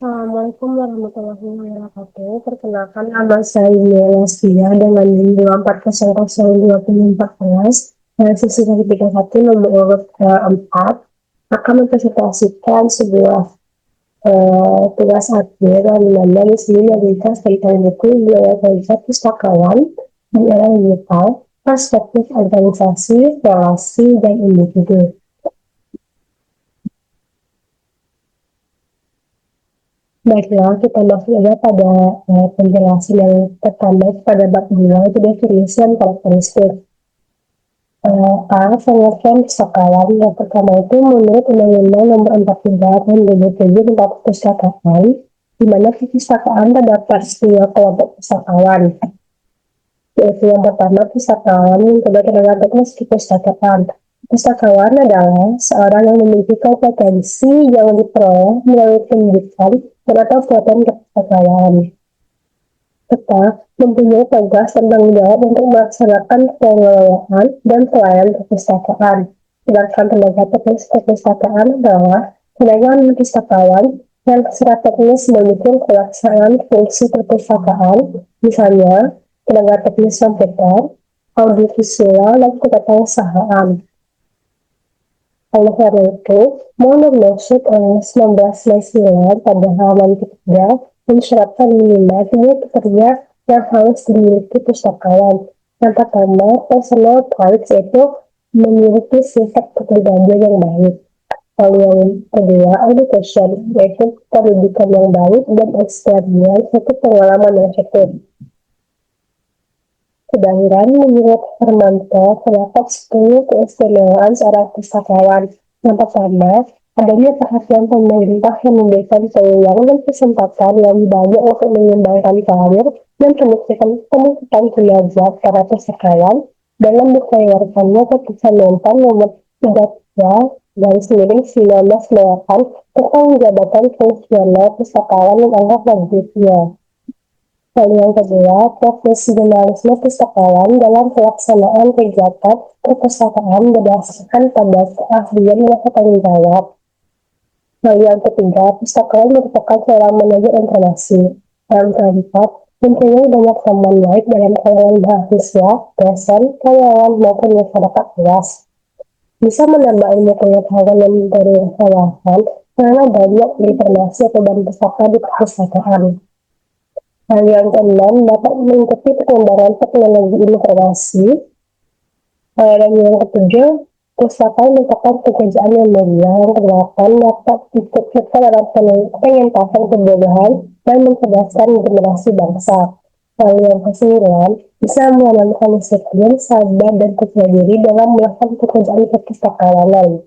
Assalamualaikum warahmatullahi wabarakatuh. Perkenalkan nama saya Lasvia dengan NIM 2400214 dan sisi dari 31 nomor urut 4 akan mempresentasikan sebuah tugas akhir yang dimana di sini memberikan tentang buku wilayah kerja pustakawan di era digital, perspektif organisasi, relasi, dan individu. Baiklah, kita masuk aja pada penjelasan yang pertama pada bab 2 itu definisi dan karakteristik. Pengertian pustakawan yang pertama itu menurut Undang-Undang Nomor 43 Tahun 2007 tentang Perpustakaan, di mana perpustakaan terdapat dua kelompok pustakawan, yaitu yang pertama pustakawan yang kedua adalah perpustakaan. Pustakawan adalah seorang yang memiliki kompetensi yang diperoleh melalui pendidikan atau pelatihan kepegawaian, serta mempunyai tugas dan tanggung jawab untuk melaksanakan pengelolaan dan pelayanan perpustakaan. Sedangkan tenaga teknis perpustakaan adalah tenaga pustakawan yang secara teknis mendukung pelaksanaan fungsi perpustakaan, misalnya tenaga teknis komputer, audiovisual, dan ketatanegaraan. Oleh karena itu, Mohon Masyid 1999 pada halaman ketiga mensyratkan minimal 3 kriteria yang harus dimiliki pustakawan. Yang pertama, personal traits, yaitu memiliki sifat kepribadian yang baik. Lalu yang kedua, education, yaitu pendidikan yang baik, dan experience, yaitu pengalaman yang cukup. Kelahiran menurut Hermanto terdapat 10 keistimewaan seorang pustakawan. Yang pertama, adanya perhatian pemerintah yang memberikan peluang dan kesempatan yang banyak untuk mengembangkan karir dan peningkatan kinerja para pustakawan dalam mengeluarkannya keputusan mental nomor 3 garis miring 1998 tentang jabatan fungsional pustakawan yang anggap lanjutnya. Lalu yang kedua, profesionalisme pustakawan dalam pelaksanaan kegiatan perpustakaan berdasarkan pada keahlian dan tanggung jawab. Lalu yang ketiga, pustakawan merupakan seorang manajer informasi. Yang keempat, mempunyai banyak teman baik dalam kalangan mahasiswa, dosen, karyawan, maupun masyarakat luas. Bisa menambah ilmu pengetahuan dan mencari wawasan karena banyak informasi atau bahan pustaka di perpustakaan. Hal yang keenam, dapat mengikuti perkembangan teknologi informasi. Dan yang ketujuh, pustakawan merupakan pekerjaan yang mulia. Yang kedelapan, dapat ikut serta dalam pengentasan kebodohan dan mencerdaskan generasi bangsa. Lalu yang kesembilan, bisa menanamkan disiplin, sabar, dan percaya diri dalam melakukan pekerjaan perpustakawanan.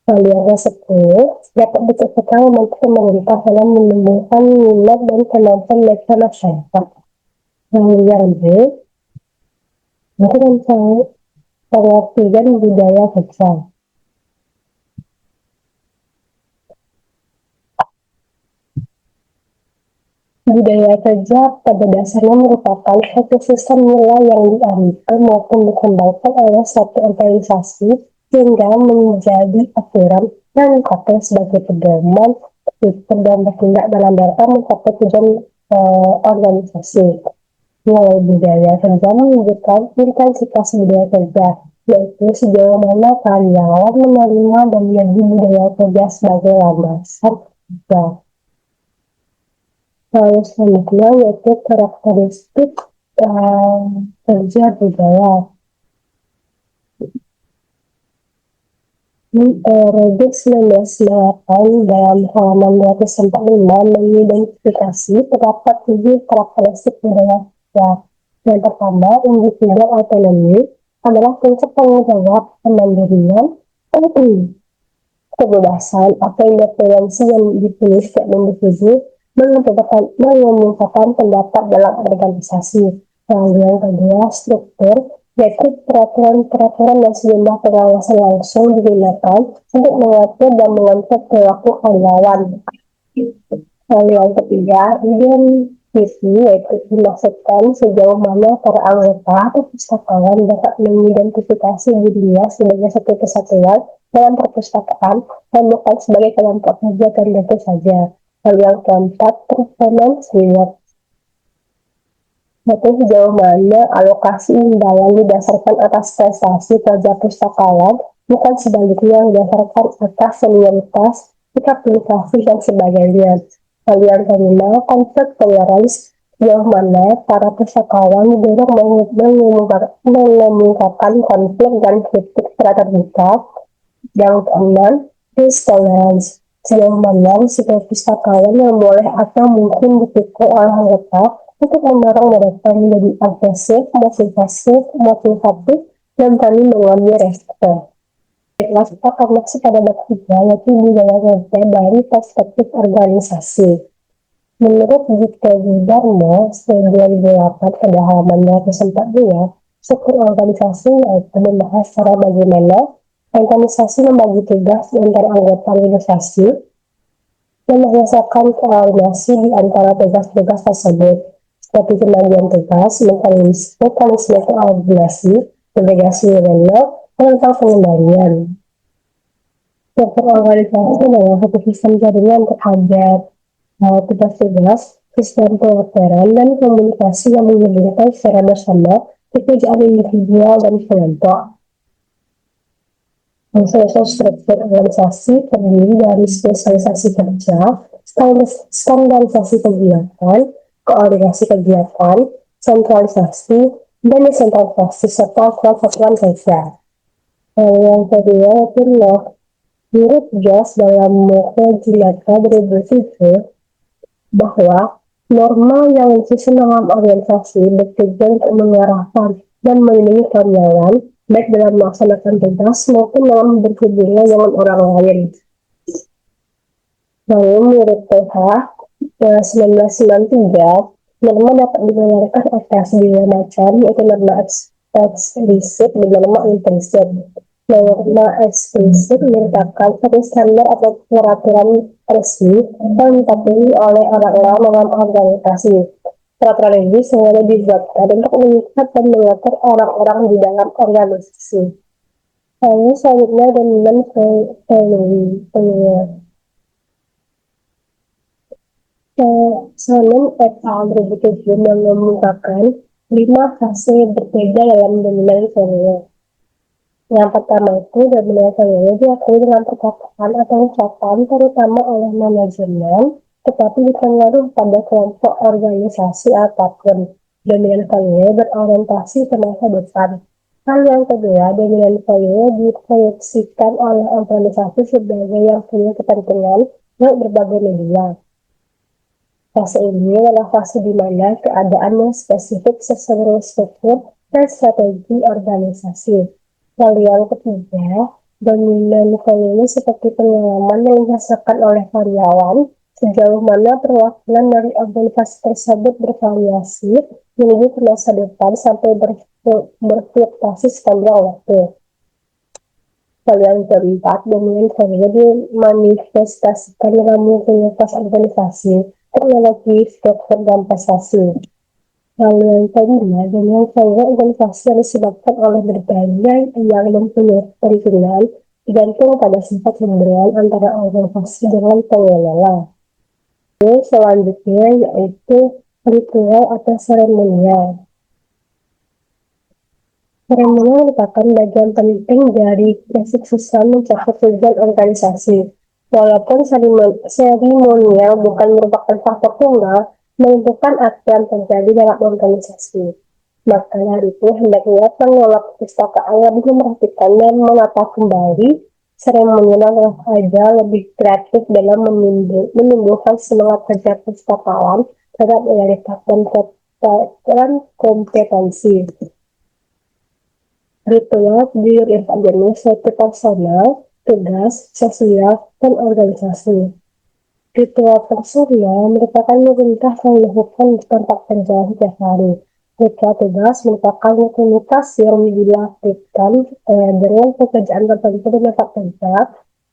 Lalu yang ke-10, dapat bekerja membantu pemerintah dalam menumbuhkan minat dan kemampuan mereka masyarakat. Lalu yang B, itu tentang pengertian budaya kerja. Budaya kerja pada dasarnya merupakan satu sistem nilai yang diartikan maupun dikembangkan oleh suatu organisasi sehingga menjadi aturan yang dipakai sebagai pedoman dan bertindak dalam rangka mencapai tujuan organisasi. Nilai budaya kerja menunjukkan intensitas budaya kerja, yaitu sejauh mana karyawan menerima dan menjadi budaya kerja sebagai landasan kerja. Lalu selanjutnya yaitu karakteristik kerja budaya. Rejek 1998 dalam halaman 245 mengidentifikasi terdapat 7 karakteristik budaya kerja. Yang pertama, individu otonomi adalah prinsip tanggung jawab, kemandirian, kebebasan atau independensi yang dipilih setiap individu mengumumkan pendapat dalam organisasi. Lalu yang kedua, struktur, yaitu peraturan-peraturan dan sejumlah pengawasan langsung digunakan untuk mengatur dan mengontrol perilaku karyawan. Lalu yang ketiga, identity, yaitu dimaksudkan sejauh mana para anggota atau pustakawan dapat mengidentifikasi dirinya sebagai satu kesatuan dalam perpustakaan dan bukan sebagai kelompok kerja tertentu saja. Lalu yang keempat, performance reward. Yaitu sejauh mana alokasi imbalan didasarkan atas prestasi kerja pustakawan, bukan sebaliknya yang didasarkan atas senioritas, sikap privasi, dan sebagainya. Lalu yang kelima, konflik toleransi, sejauh mana para pustakawan didorong mengungkapkan konflik dan kritik secara terbuka. Yang keenam, tolerance, sejauh mana sikap pustakawan yang boleh atau mungkin dipikul oleh anggota untuk mendorong mereka menjadi agresif, motivatif, dan saling mengambil resiko. Baiklah, kita akan masuk pada bab 3, yaitu budaya kerja dari perspektif organisasi. Menurut Gita Widarmo, tahun 2008 pada halaman 242, struktur organisasi yaitu membahas cara bagaimana organisasi membagi tugas di antara anggota organisasi dan merasakan koordinasi di antara tugas-tugas tersebut, seperti pembagian tugas, mekanisme koordinasi, delegasi wewenang, dan tentang pengendalian. Struktur organisasi adalah satu sistem jaringan terhadap tugas-tugas, sistem pelaporan, dan komunikasi yang menghubungkan secara bersama pekerjaan individual dan kelompok. Suatu struktur organisasi terdiri dari spesialisasi kerja, standarisasi kegiatan, koordinasi kegiatan, sentralisasi, dan desentralisasi serta satuan kerja. Yang kedua itu menurut Joss dalam Mokojilaka 2007 bahwa norma yang disusun dalam organisasi bekerja untuk mengarahkan dan melindungi karyawan baik dalam melaksanakan tugas maupun dalam berhubungan dengan orang lain. Lalu menurut PH 1993, norma dapat dibenarkan atas dua macam, yaitu norma eksplisit dan norma implisit. Norma eksplisit merupakan satu standar atau peraturan resmi yang dipatuhi oleh orang-orang dalam organisasi. Peraturan ini sengaja dibuatkan untuk mengikat dan mengatur orang-orang di dalam organisasi. Lalu selanjutnya dominan value. Salem et al. 2007 mengemukakan 5 fase berbeda dalam dominan value. Yang pertama itu dominan value diakui dengan perkataan atau ucapan terutama oleh manajemen, tetapi dipengaruhi pada kelompok organisasi apapun. Dominan value berorientasi ke masa depan. Hal yang kedua, dominan value diproyeksikan oleh organisasi sebagai yang punya kepentingan untuk berbagai media. Fase ini adalah fase di mana keadaan yang spesifik sesuai struktur dan strategi organisasi. Lalu yang ketiga, dominan value seperti pengalaman yang dirasakan oleh karyawan, sejauh mana perwakilan dari organisasi tersebut bervariasi menuju ke masa depan sampai berfluktuasi sepanjang waktu. Lalu yang keempat, dominan value dimanifestasikan dalam rutinitas organisasi, teknologi, struktur, dan prestasi. Lalu yang kelima, dominan value organisasi yang disebabkan oleh berbagai yang mempunyai perizinan digantung pada sifat hubungan antara organisasi dengan pengelola. Selanjutnya yaitu ritual atau seremonial. Seremonial merupakan bagian penting dari kesuksesan mencapai tujuan organisasi. Walaupun seremonial bukan merupakan faktor tunggal menentukan apa yang terjadi dalam organisasi. Maka dari itu, hendaknya pengelola perpustakaan lebih memperhatikan dan menata kembali seremonial agar lebih kreatif dalam menumbuhkan semangat kerja pustakawan terhadap realitas dan kompetensi. Ritual terdiri dari suatu personal, tugas, sosial, dan organisasi. Ritual personal merupakan rutinitas yang dilakukan di tempat kerja setiap hari. Ritual tugas merupakan rutinitas yang dilakukan dengan pekerjaan tertentu di tempat kerja.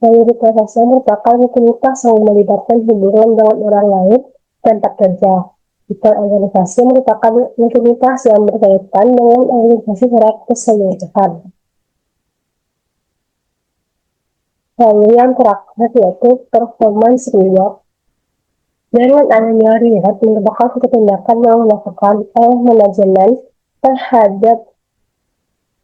Lalu ritual sosial merupakan rutinitas yang melibatkan hubungan dengan orang lain di tempat kerja. Ritual organisasi merupakan rutinitas yang berkaitan dengan organisasi secara keseluruhan. Lalu yang terakhir yaitu performance reward. Dengan adanya riset merupakan tindakan yang dilakukan oleh manajemen terhadap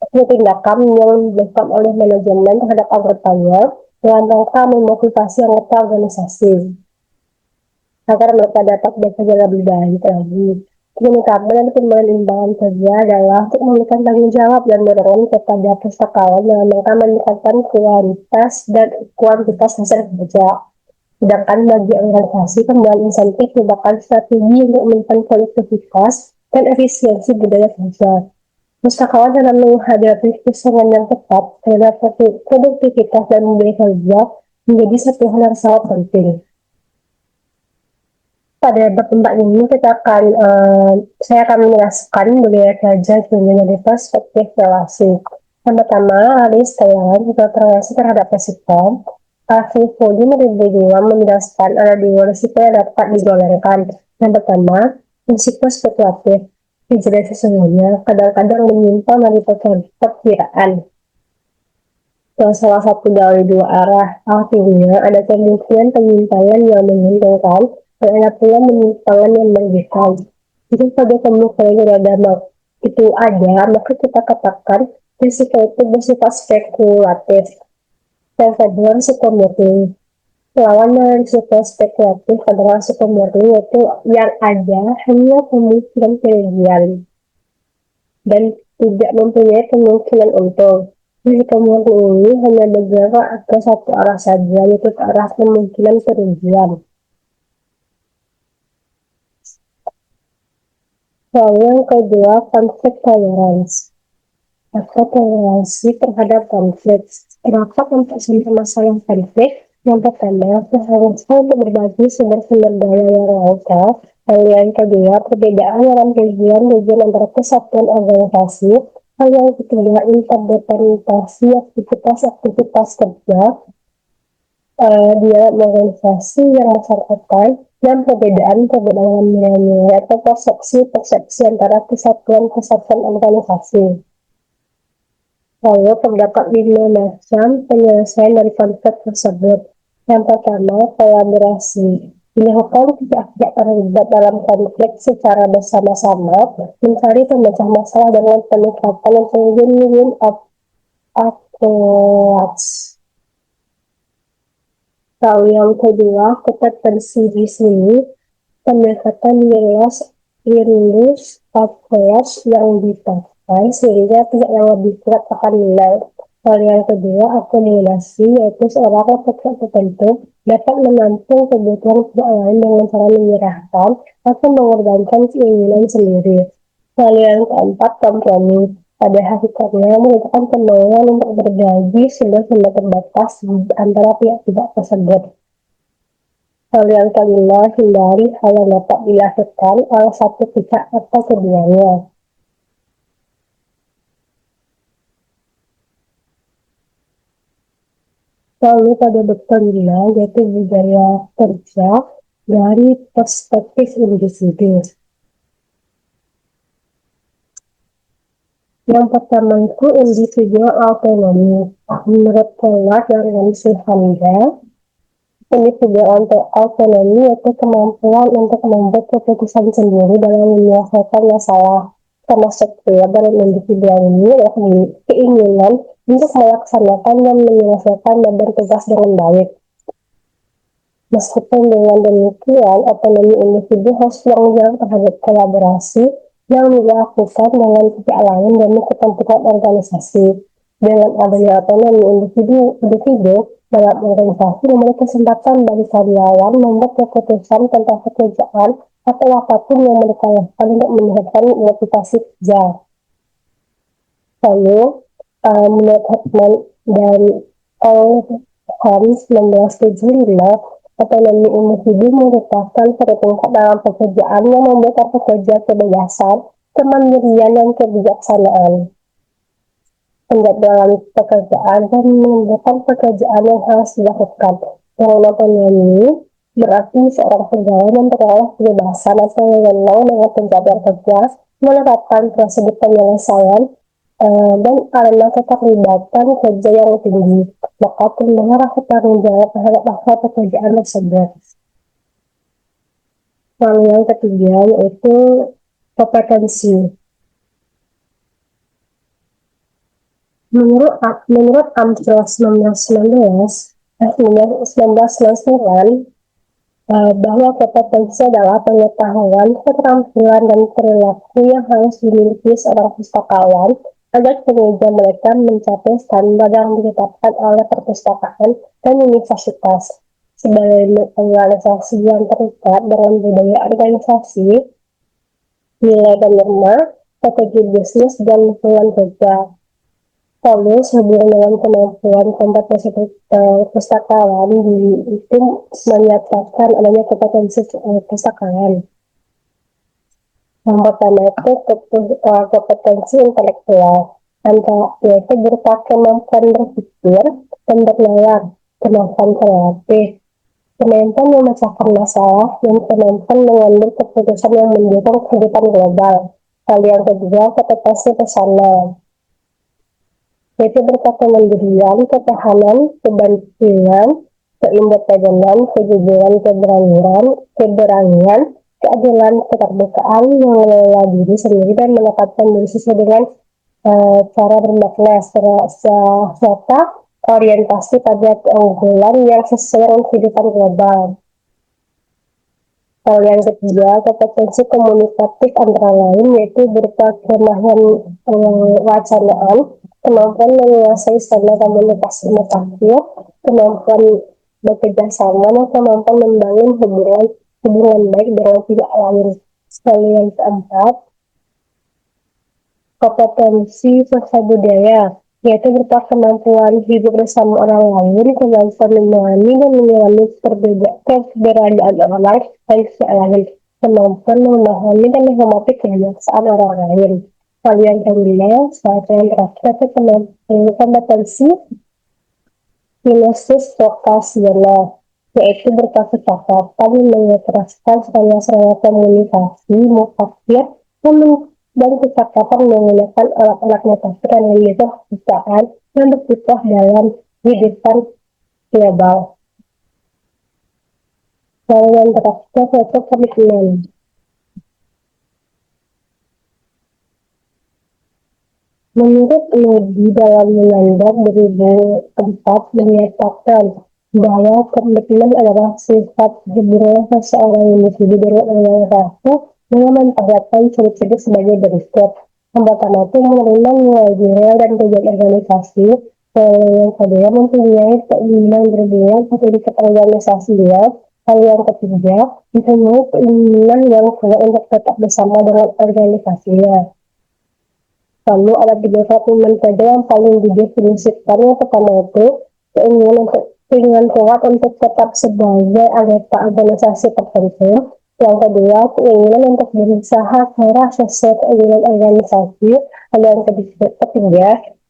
tindakan yang dilakukan oleh manajemen terhadap anggotanya dalam rangka memotivasi anggota organisasi agar mereka dapat bekerja lebih baik lagi. Peningkatan dan pengembangan kerja adalah untuk memberikan tanggung jawab dan dorongan kepada pustakawan dalam rangka meningkatkan kualitas dan kuantitas hasil kerja. Sedangkan bagi organisasi, pemberian insentif merupakan strategi untuk meningkatkan produktivitas dan efisiensi budaya kerja. Pustakawan dalam menghadapi persaingan yang ketat terhadap produktivitas dan budaya kerja menjadi satu hal yang sangat penting. Pada pertemuan ini saya akan menjelaskan budaya kerja dari perspektif relasi. Yang pertama, Aris Tayangan juga relasi terhadap resiko. Alfie Fodi menjelaskan ada dua risiko yang dapat dijalankan. Yang pertama, risiko spekulatif. Dijelas sesungguhnya kadang-kadang menyimpang dari perkiraan. Salah satu dari dua arah, artinya ada kemungkinan penyimpanan yang menguntungkan dan ada pula penyimpangan yang merugikan. Jika pada kemungkinan yang ada itu ada, maka kita katakan risiko itu bersifat spekulatif. Yang kedua, risiko murni. Lawan dari risiko spekulatif adalah risiko murni, yaitu yang ada hanya kemungkinan kerugian dan tidak mempunyai kemungkinan untung. Risiko murni ini hanya bergerak ke satu arah saja, yaitu ke arah kemungkinan kerugian. Lalu yang kedua, konflik toleransi atau toleransi terhadap konflik. Kenapa untuk masalah konflik? Yang pertama, seharusnya untuk berbagi sumber-sumber daya yang ada. Lalu yang kedua, perbedaan dalam tujuan antara kesatuan organisasi. Hal yang ketiga, interdependensi aktivitas kerja di dalam organisasi yang bersangkutan dan perbedaan nilai-nilai atau persepsi antara kesatuan organisasi. Lalu terdapat 5 macam penyelesaian dari konflik tersebut. Yang pertama, kolaborasi. Dilakukan pihak-pihak terlibat dalam konflik secara bersama-sama mencari pemecah masalah dengan pendekatan yang win-win approach. Lalu yang kedua, kompetensi di sini pendekatan approach yang dipakai sehingga pihak yang lebih kuat akan menang. Lalu yang kedua, akomodasi, yaitu seorang kelompok tertentu dapat menampung kebutuhan pihak lain dengan cara menyerahkan atau mengorbankan keinginan sendiri. Lalu yang keempat, kompromi. Pada hakikatnya merupakan kemauan untuk berbagi sumber-sumber terbatas antara pihak-pihak tersebut. Lalu yang kelima, hindari hal yang dapat dilakukan oleh satu pihak atau keduanya. Lalu pada kelima, yaitu budaya kerja dari perspektif individu. Yang pertama itu individual autonomy. Menurut Pollard dan Ramsey Hamda, individual autonomy yaitu kemampuan untuk membuat keputusan sendiri dalam menyelesaikan masalah. Termasuk dalam individual ini adalah keinginan untuk melaksanakan dan menyelesaikan beban tugas dengan baik. Meskipun dengan demikian, otonomi individu harus bertanggung terhadap kolaborasi yang dilakukan dengan pihak lain demi kepentingan organisasi. Dengan adanya otonomi individu dalam organisasi memberi kesempatan bagi karyawan membuat keputusan tentang pekerjaan atau apapun yang mereka lakukan untuk meningkatkan motivasi kerja. Lalu, menurut Hoffman dan Holmes 1975, otonomi individu merupakan tingkat dalam pekerjaan yang memberikan pekerja kebebasan, kemandirian, dan kebijaksanaan. Penjadwalan pekerjaan dan menentukan pekerjaan yang harus dilakukan. Dengan otonomi berarti seorang pegawai memperoleh kebebasan atau wewenang dengan penjadwal kerja, menerapkan prosedur penyelesaian, dan karena keterlibatan kerja yang tinggi, maka pendengar akan bertanggung jawab terhadap hasil pekerjaan tersebut. Lalu yang ketiga yaitu kompetensi. Menurut Amstel 1999, bahwa kompetensi adalah pengetahuan, keterampilan, dan perilaku yang harus dimiliki seorang pustakawan agar kinerja mereka mencapai standar yang ditetapkan oleh perpustakaan dan universitas. Sebagai organisasi yang terikat dengan budaya organisasi, nilai dan norma, strategi bisnis, dan lingkungan kerja. Lalu sehubungan dengan kemampuan kompetensi pustakawan itu menyatakan adanya kompetensi pustakawan. Yang pertama itu kompetensi intelektual, yaitu berupa kemampuan berpikir dan bernalar, kemampuan kreatif, kemampuan memecahkan masalah, dan kemampuan mengambil keputusan yang mendukung kehidupan global. Lalu yang kedua, kompetensi personal, yaitu berupa kemandirian, ketahanan, kebantuan, keindependenan, kejujuran, keberanian, keadilan, keterbukaan, mengelola diri sendiri dan menempatkan diri sesuai dengan cara bermakna, serta orientasi pada keunggulan yang sesuai dengan kehidupan global. Hal yang ketiga, kompetensi komunikatif antara lain yaitu berupa kemampuan wacanaan, kemampuan menguasai standar komunikasi mutakhir, kemampuan bekerja sama, dan kemampuan membangun hubungan baik dengan pihak lain. Lalu yang keempat, kompetensi sosial budaya, yaitu berupa kemampuan hidup bersama orang lain, kemampuan memahami dan menyelami keberadaan orang lain dan pihak lain, kemampuan memahami dan menghormati kebiasaan orang lain. Lalu yang kelima, yang terakhir, kompetensi kinesis vokasional, yaitu berupa kecakapan mengekspresikan sarana komunikasi, mutakhir, dan kecakapan menggunakan alat-alat mutakhir dan menyebut pekerjaan yang berkiprah dalam kehidupan global. Lalu yang terakhir yaitu komitmen. Menurut Moody dalam Undang 2004 menyatakan bahwa komitmen adalah sifat hubungan seseorang individu dengan organisasi dengan memperhatikan ciri-ciri sebagai berikut. Yang pertama itu menerima nilai-nilai dan tujuan organisasi. Yang kedua mempunyai keinginan berbuat untuk organisasinya. Lalu yang ketiga mempunyai keinginan yang kuat untuk tetap bersama dengan organisasinya. Lalu ada 3 komitmen saja yang paling didefinisikan. Yang pertama itu keinginan kuat untuk tetap sebagai anggota organisasi tertentu. Yang kedua, keinginan untuk berusaha keras sesuai keinginan organisasi. Lalu yang ketiga,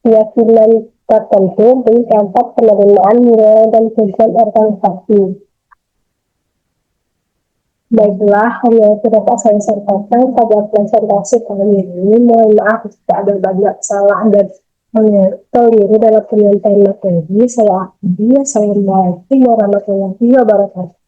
keyakinan tertentu. Dan keempat, penerimaan nilai dan tujuan organisasi. Baiklah, hanya itu dapat saya sampaikan pada presentasi kali ini. Mohon maaf jika ada banyak salah dan keliru dalam penyampaian materi. Saya Abdi, Assalamualaikum warahmatullahi wabarakatuh.